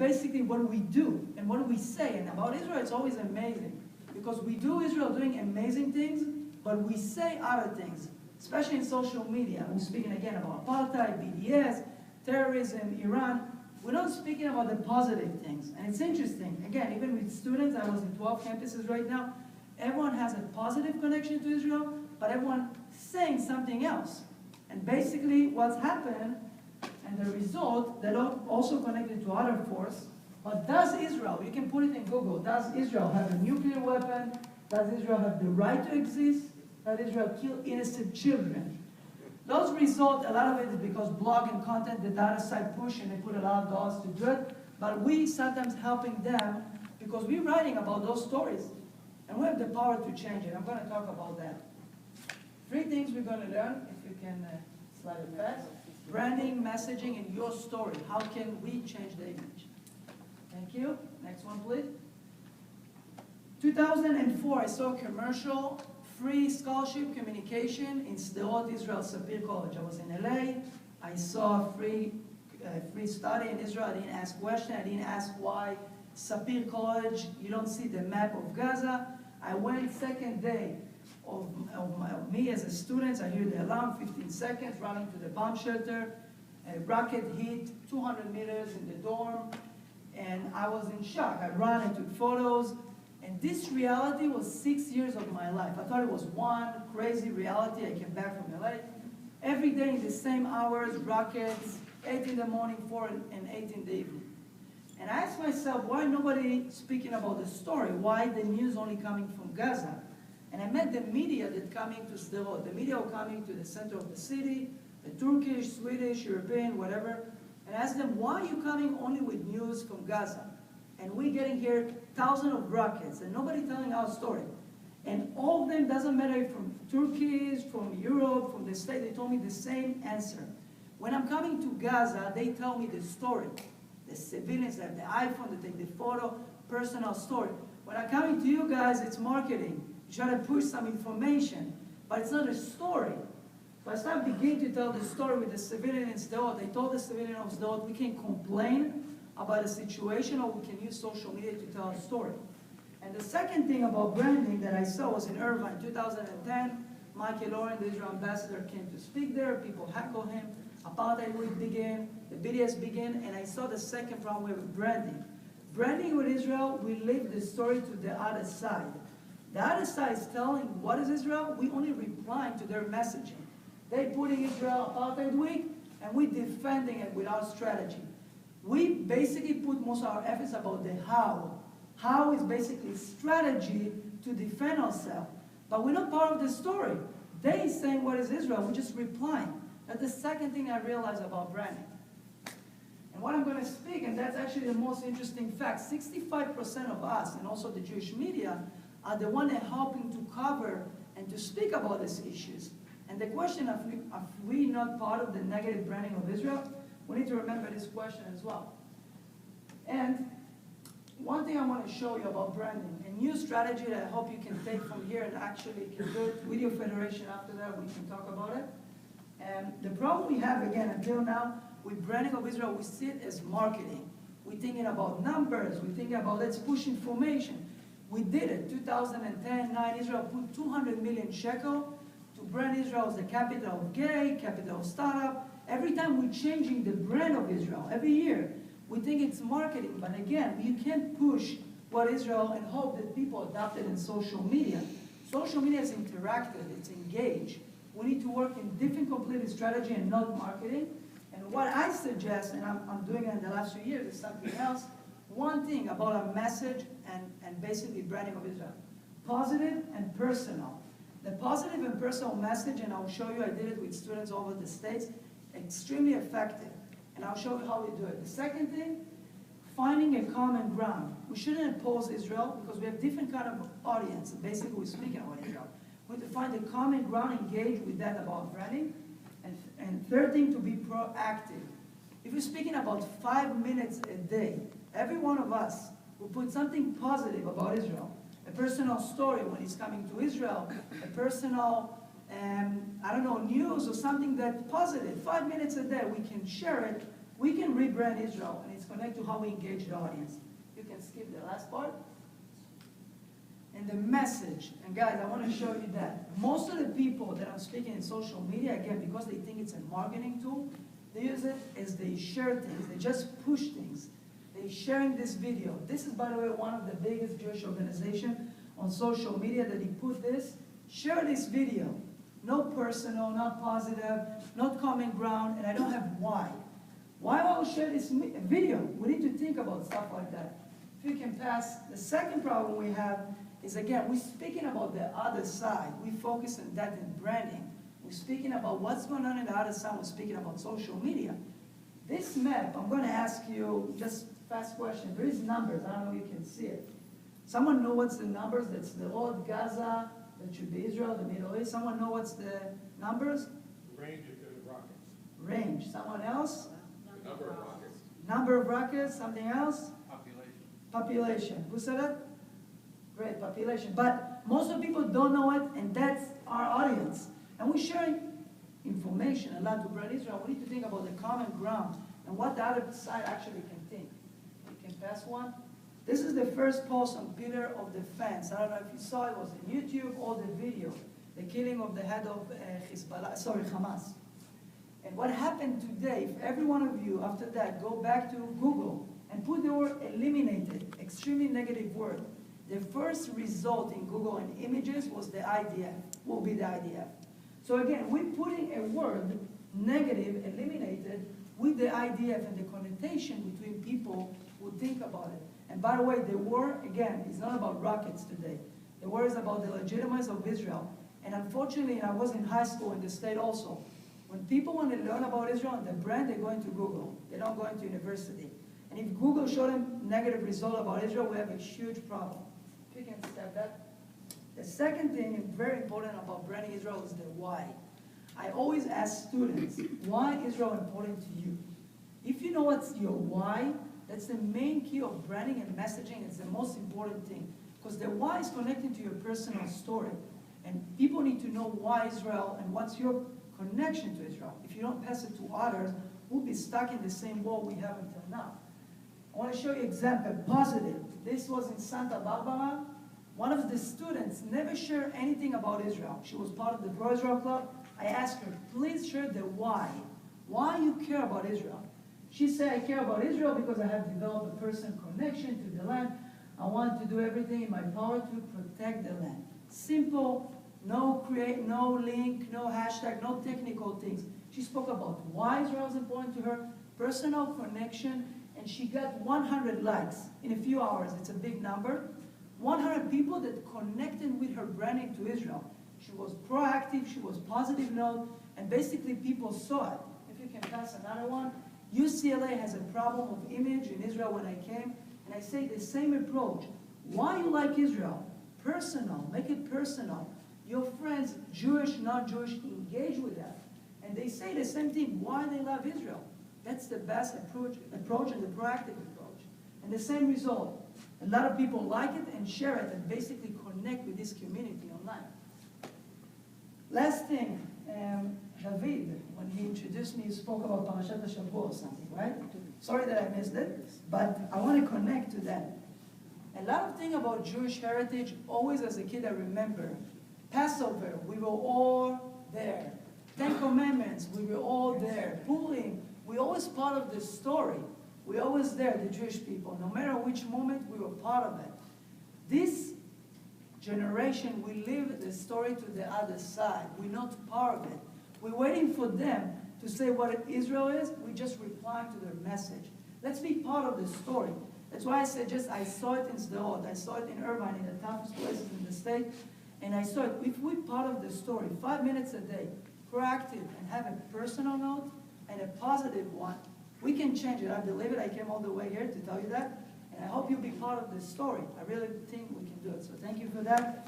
basically what we do and what we say. And about Israel, it's always amazing. Because we do Israel doing amazing things, but we say other things, especially in social media. We're speaking again about apartheid, BDS, terrorism, Iran. We're not speaking about the positive things. And it's interesting. Again, even with students, I was in 12 campuses right now. Everyone has a positive connection to Israel, but everyone saying something else. And basically what's happened, and the result, they're also connected to other force. But does Israel, you can put it in Google, does Israel have a nuclear weapon? Does Israel have the right to exist? Does Israel kill innocent children? Those results, a lot of it is because blog and content, the other side push and they put a lot of dollars to do it. But we sometimes helping them because we're writing about those stories. And we have the power to change it. I'm going to talk about that. 3 things we're going to learn, if you can slide it fast. Branding, messaging, and your story. How can we change the image? Thank you. Next one, please. 2004, I saw a commercial, free scholarship communication in Sderot, Israel, Sapir College. I was in LA. I saw free study in Israel. I didn't ask questions. I didn't ask why Sapir College, you don't see the map of Gaza. I went second day of me as a student. I hear the alarm, 15 seconds, running to the bomb shelter. A rocket hit 200 meters in the dorm. And I was in shock. I ran and took photos. And this reality was 6 years of my life. I thought it was one crazy reality. I came back from LA. Every day in the same hours, rockets, 8 in the morning, 4 and 8 in the evening. And I asked myself, why nobody speaking about the story? Why the news only coming from Gaza? And I met the media that coming to Sderot. The media were coming to the center of the city, the Turkish, Swedish, European, whatever. And I asked them, why are you coming only with news from Gaza? And we're getting here thousands of rockets, and nobody telling our story. And all of them, doesn't matter if from Turkey, from Europe, from the States, they told me the same answer. When I'm coming to Gaza, they tell me the story. The civilians have the iPhone, they take the photo, personal story. When I'm coming to you guys, it's marketing. You try to push some information, but it's not a story. So I started beginning to tell the story with the civilian in Sderot. They told the civilian of Sderot, we can complain about a situation or we can use social media to tell a story. And the second thing about branding that I saw was in Irvine, 2010. Michael Oren, the Israel ambassador, came to speak there. People heckled him. Apartheid week began. The BDS began. And I saw the second problem with branding. Branding with Israel, we leave the story to the other side. The other side is telling what is Israel. We only replying to their messaging. They putting Israel Apartheid week, and we defending it with our strategy. We basically put most of our efforts about the how. How is basically strategy to defend ourselves. But we're not part of the story. They saying what is Israel, we're just replying. That's the second thing I realized about branding. And what I'm going to speak, and that's actually the most interesting fact, 65% of us, and also the Jewish media, are the one that helping to cover and to speak about these issues. And the question of we not part of the negative branding of Israel, we need to remember this question as well. And one thing I want to show you about branding, a new strategy that I hope you can take from here and actually can do it with your federation after that, we can talk about it. And the problem we have, again, until now, with branding of Israel, we see it as marketing. We're thinking about numbers, we're thinking about let's push information. We did it, 2010, 9, Israel put 200 million shekel to brand Israel as the capital of gay, capital of startup. Every time we're changing the brand of Israel, every year, we think it's marketing, but again, you can't push what Israel and hope that people adopt it in social media. Social media is interactive, it's engaged. We need to work in different completely strategy and not marketing. And what I suggest, and I'm doing it in the last few years, is something else. One thing about a message and basically branding of Israel. Positive and personal. The positive and personal message, and I'll show you, I did it with students all over the States, extremely effective. And I'll show you how we do it. The second thing, finding a common ground. We shouldn't oppose Israel because we have different kind of audience. Basically, we're speaking about Israel. We have to find a common ground, engage with that about branding. And third thing, to be proactive. If you're speaking about 5 minutes a day, every one of us will put something positive about Israel. A personal story when he's coming to Israel, a personal, I don't know, news or something that's positive. 5 minutes a day, we can share it We can rebrand Israel, and it's connected to how we engage the audience. You can skip the last part. And the message, and guys, I want to show you that. Most of the people that I'm speaking in social media, again, because they think it's a marketing tool, they use it as they share things. They just push things. They're sharing this video. This is, by the way, one of the biggest Jewish organizations on social media that he put this. Share this video. No personal, not positive, not common ground, and I don't have why. Why I will share this video? We need to think about stuff like that. If you can pass, the second problem we have is, again, we're speaking about the other side. We focus on that in branding. We're speaking about what's going on in the other side. We're speaking about social media. This map, I'm going to ask you just fast question. There is numbers. I don't know if you can see it. Someone know what's the numbers? That's the old Gaza. That should be Israel, the Middle East. Someone know what's the numbers? Range of the rockets. Range. Someone else? The number of rockets. Number of rockets. Something else? Population. Population. Who said that? Great, population. But most of the people don't know it, and that's our audience. And we're sharing information a lot to brand Israel. We need to think about the common ground and what the other side actually can think. You can pass one. This is the first post on Pillar of Defense. I don't know if you saw it, was on YouTube or the video. The killing of the head of Hamas. And what happened today, if every one of you, after that, go back to Google and put the word eliminated, extremely negative word. The first result in Google and images was the IDF, will be the IDF. So again, we're putting a word, negative, eliminated, with the IDF and the connotation between people who think about it. And by the way, the war, again, is not about rockets today. The war is about the legitimacy of Israel. And unfortunately, and I was in high school in the state also, when people want to learn about Israel and the brand, they're going to Google. They don't go into university. And if Google showed them negative result about Israel, we have a huge problem. If you can step that. The second thing, and very important about branding Israel, is the why. I always ask students, why is Israel important to you? If you know what's your why, that's the main key of branding and messaging. It's the most important thing. Because the why is connected to your personal story. And people need to know why Israel and what's your connection to Israel. If you don't pass it to others, we'll be stuck in the same world we have until now. I want to show you an example, positive. This was in Santa Barbara. One of the students never shared anything about Israel. She was part of the Pro-Israel Club. I asked her, please share the why. Why you care about Israel? She said, I care about Israel because I have developed a personal connection to the land. I want to do everything in my power to protect the land. Simple, no link, no hashtag, no technical things. She spoke about why Israel is important to her, personal connection, and she got 100 likes in a few hours. It's a big number. 100 people that connected with her branding to Israel. She was proactive, she was positive note, and basically people saw it. If you can pass another one. UCLA has a problem of image in Israel when I came, and I say the same approach. Why you like Israel? Personal, make it personal. Your friends, Jewish, not Jewish, engage with that. And they say the same thing, why they love Israel. That's the best approach and the proactive approach. And the same result. A lot of people like it and share it and basically connect with this community online. Last thing, David, when he introduced me, he spoke about Parashat HaShavua or something, right? Sorry that I missed it, but I want to connect to that. A lot of things about Jewish heritage, always as a kid I remember. Passover, we were all there. Ten Commandments, we were all there. Purim, we always part of the story. We're always there, the Jewish people. No matter which moment, we were part of it. This generation, we live the story to the other side. We're not part of it. We're waiting for them to say what Israel is. We just reply to their message. Let's be part of the story. That's why I suggest, I saw it in Sderot, I saw it in Irvine, in the toughest places in the state, and I saw it. If we're part of the story, 5 minutes a day, proactive, and have a personal note and a positive one, we can change it. I believe it. I came all the way here to tell you that. And I hope you'll be part of this story. I really think we can do it. So thank you for that.